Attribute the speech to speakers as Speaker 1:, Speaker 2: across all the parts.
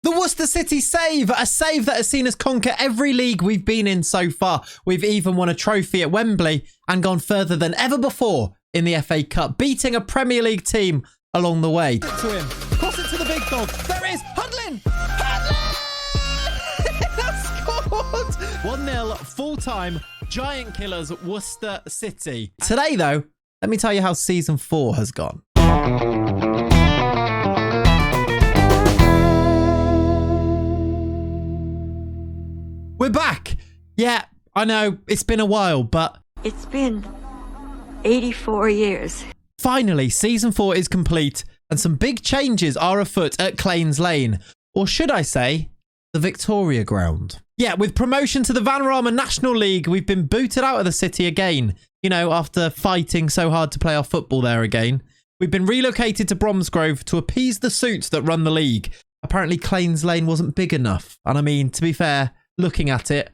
Speaker 1: The Worcester City save, a save that has seen us conquer every league we've been in so far. We've even won a trophy at Wembley and gone further than ever before in the FA Cup, beating a Premier League team along the way. To him, cross it to the big dog. There is Hudlin. That's scored. 1-0 full-time. Giant killers, Worcester City. Today, though, let me tell you how season 4 has gone. We're back. Yeah, I know it's been a while, but
Speaker 2: it's been 84 years.
Speaker 1: Finally, season 4 is complete and some big changes are afoot at Claines Lane. Or should I say, the Victoria Ground. Yeah, with promotion to the Vanarama National League, we've been booted out of the city again. You know, after fighting so hard to play our football there again. We've been relocated to Bromsgrove to appease the suits that run the league. Apparently Claines Lane wasn't big enough. And I mean, to be fair, looking at it,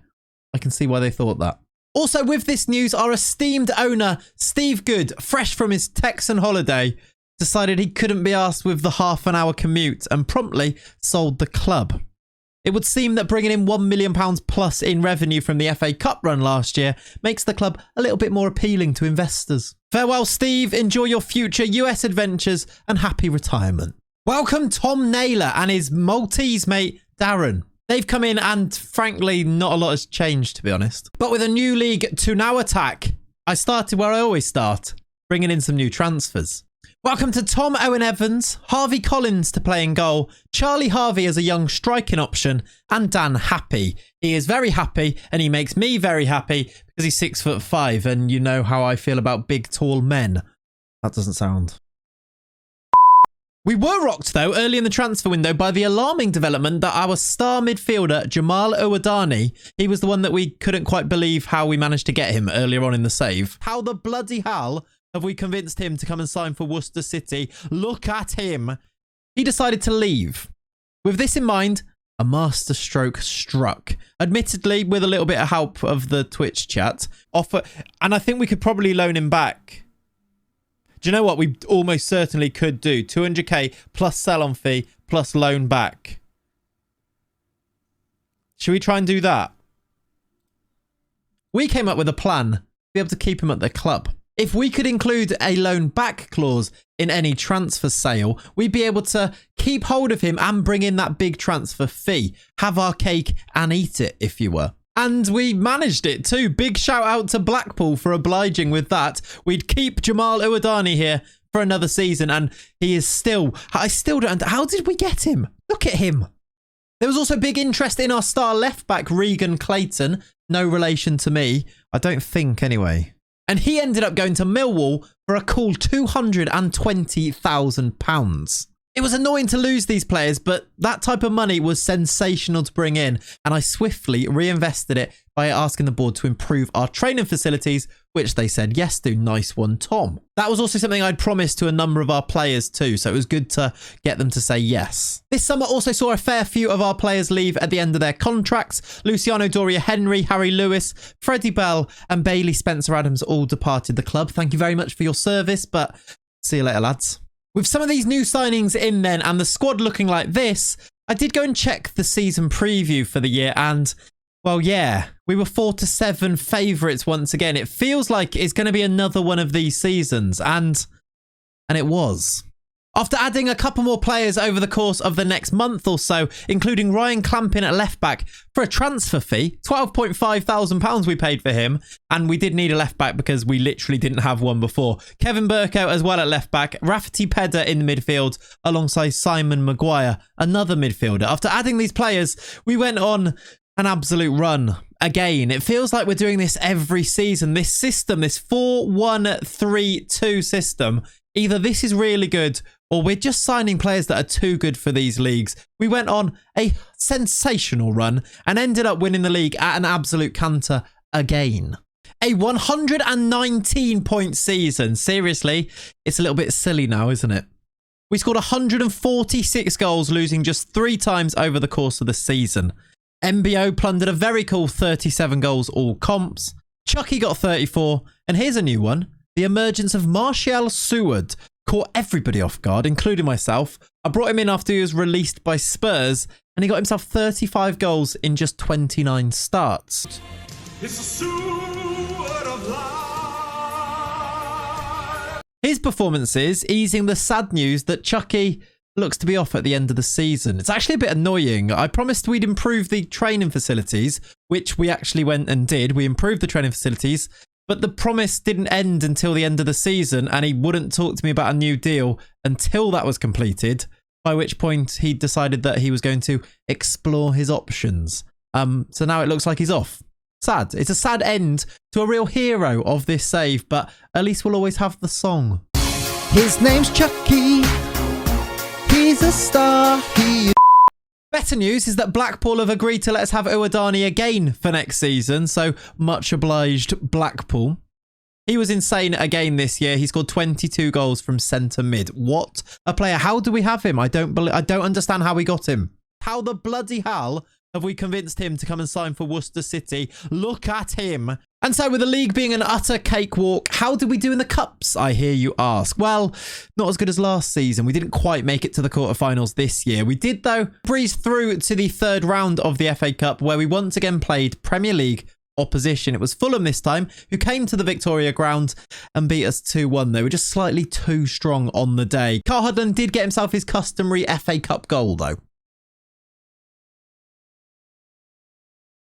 Speaker 1: I can see why they thought that. Also, with this news, our esteemed owner, Steve Good, fresh from his Texan holiday, decided he couldn't be asked with the half-an-hour commute and promptly sold the club. It would seem that bringing in £1 million plus in revenue from the FA Cup run last year makes the club a little bit more appealing to investors. Farewell, Steve. Enjoy your future US adventures and happy retirement. Welcome Tom Naylor and his Maltese mate, Darren. They've come in and, frankly, not a lot has changed, to be honest. But with a new league to now attack, I started where I always start, bringing in some new transfers. Welcome to Tom Owen-Evans, Harvey Collins to play in goal, Charlie Harvey as a young striking option, and Dan Happy. He is very happy, and he makes me very happy because he's 6'5", and you know how I feel about big, tall men. That doesn't sound... We were rocked, though, early in the transfer window by the alarming development that our star midfielder, Jamal Owadani, he was the one that we couldn't quite believe how we managed to get him earlier on in the save. How the bloody hell have we convinced him to come and sign for Worcester City? Look at him. He decided to leave. With this in mind, a master stroke struck. Admittedly, with a little bit of help of the Twitch chat. And I think we could probably loan him back. Do you know what we almost certainly could do? 200k plus sell-on fee plus loan back. Should we try and do that? We came up with a plan to be able to keep him at the club. If we could include a loan back clause in any transfer sale, we'd be able to keep hold of him and bring in that big transfer fee. Have our cake and eat it, if you were. And we managed it too. Big shout out to Blackpool for obliging with that. We'd keep Jamal Owadani here for another season. And he is still... I still don't... How did we get him? Look at him. There was also big interest in our star left back, Regan Clayton. No relation to me. I don't think anyway. And he ended up going to Millwall for a cool £220,000. It was annoying to lose these players, but that type of money was sensational to bring in, and I swiftly reinvested it by asking the board to improve our training facilities, which they said yes to. Nice one, Tom. That was also something I'd promised to a number of our players too, so it was good to get them to say yes. This summer also saw a fair few of our players leave at the end of their contracts. Luciano Doria Henry, Harry Lewis, Freddie Bell and Bailey Spencer-Adams all departed the club. Thank you very much for your service, but see you later, lads. With some of these new signings in then and the squad looking like this, I did go and check the season preview for the year and, well, yeah, we were 4-7 favourites once again. It feels like it's going to be another one of these seasons, and it was. After adding a couple more players over the course of the next month or so, including Ryan Clampin at left back for a transfer fee, £12,500 we paid for him, and we did need a left back because we literally didn't have one before. Kevin Burko as well at left back, Rafferty Pedder in the midfield alongside Simon Maguire, another midfielder. After adding these players, we went on an absolute run. Again, it feels like we're doing this every season. This system, this 4-1-3-2 system, either this is really good or we're just signing players that are too good for these leagues. We went on a sensational run and ended up winning the league at an absolute canter again. A 119-point season. Seriously, it's a little bit silly now, isn't it? We scored 146 goals, losing just 3 times over the course of the season. MBO plundered a very cool 37 goals all comps. Chucky got 34. And here's a new one. The emergence of Martial Seward caught everybody off guard, including myself. I brought him in after he was released by Spurs, and he got himself 35 goals in just 29 starts.
Speaker 3: It's a sword of life.
Speaker 1: His performances easing the sad news that Chucky looks to be off at the end of the season. It's actually a bit annoying. I promised we'd improve the training facilities, which we actually went and did. We improved the training facilities, but the promise didn't end until the end of the season, and he wouldn't talk to me about a new deal until that was completed, by which point he decided that he was going to explore his options. So now it looks like he's off. Sad. It's a sad end to a real hero of this save, but at least we'll always have the song. His name's Chucky. He's a star. Better news is that Blackpool have agreed to let us have Uwadani again for next season, so much obliged, Blackpool. He was insane again this year. He scored 22 goals from centre mid. What a player. How do we have him? I don't understand how we got him. How the bloody hell have we convinced him to come and sign for Worcester City? Look at him. And so with the league being an utter cakewalk, how did we do in the cups, I hear you ask? Well, not as good as last season. We didn't quite make it to the quarterfinals this year. We did, though, breeze through to the third round of the FA Cup, where we once again played Premier League opposition. It was Fulham this time, who came to the Victoria Ground and beat us 2-1. They were just slightly too strong on the day. Carl Hudland did get himself his customary FA Cup goal, though.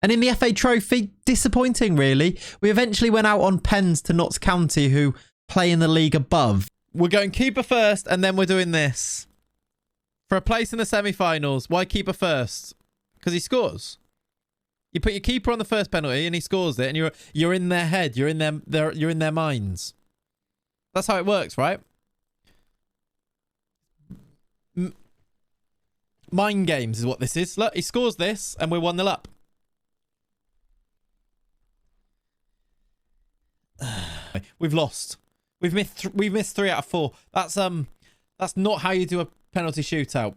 Speaker 1: And in the FA Trophy, disappointing really. We eventually went out on pens to Notts County, who play in the league above. We're going keeper first, and then we're doing this. For a place in the semi-finals, why keeper first? Because he scores. You put your keeper on the first penalty, and he scores it, and you're in their head. You're in their minds. That's how it works, right? Mind games is what this is. Look, he scores this, and we're 1-0 up. We've lost. We've missed 3 out of 4. That's not how you do a penalty shootout,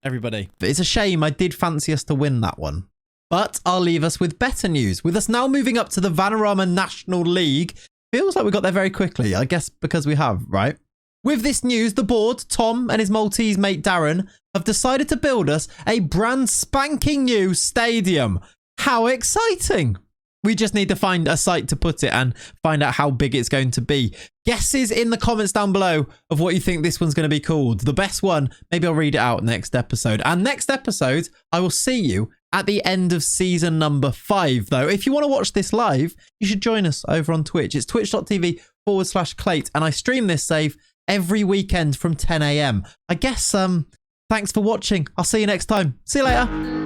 Speaker 1: everybody. It's a shame. I did fancy us to win that one. But I'll leave us with better news. With us now moving up to the Vanarama National League, feels like we got there very quickly. I guess because we have, right? With this news, the board, Tom and his Maltese mate Darren, have decided to build us a brand spanking new stadium. How exciting! We just need to find a site to put it and find out how big it's going to be. Guesses in the comments down below of what you think this one's going to be called. The best one, maybe I'll read it out next episode. And next episode, I will see you at the end of season number 5, though. If you want to watch this live, you should join us over on Twitch. It's twitch.tv/Clate, and I stream this save every weekend from 10 AM. I guess, thanks for watching. I'll see you next time. See you later.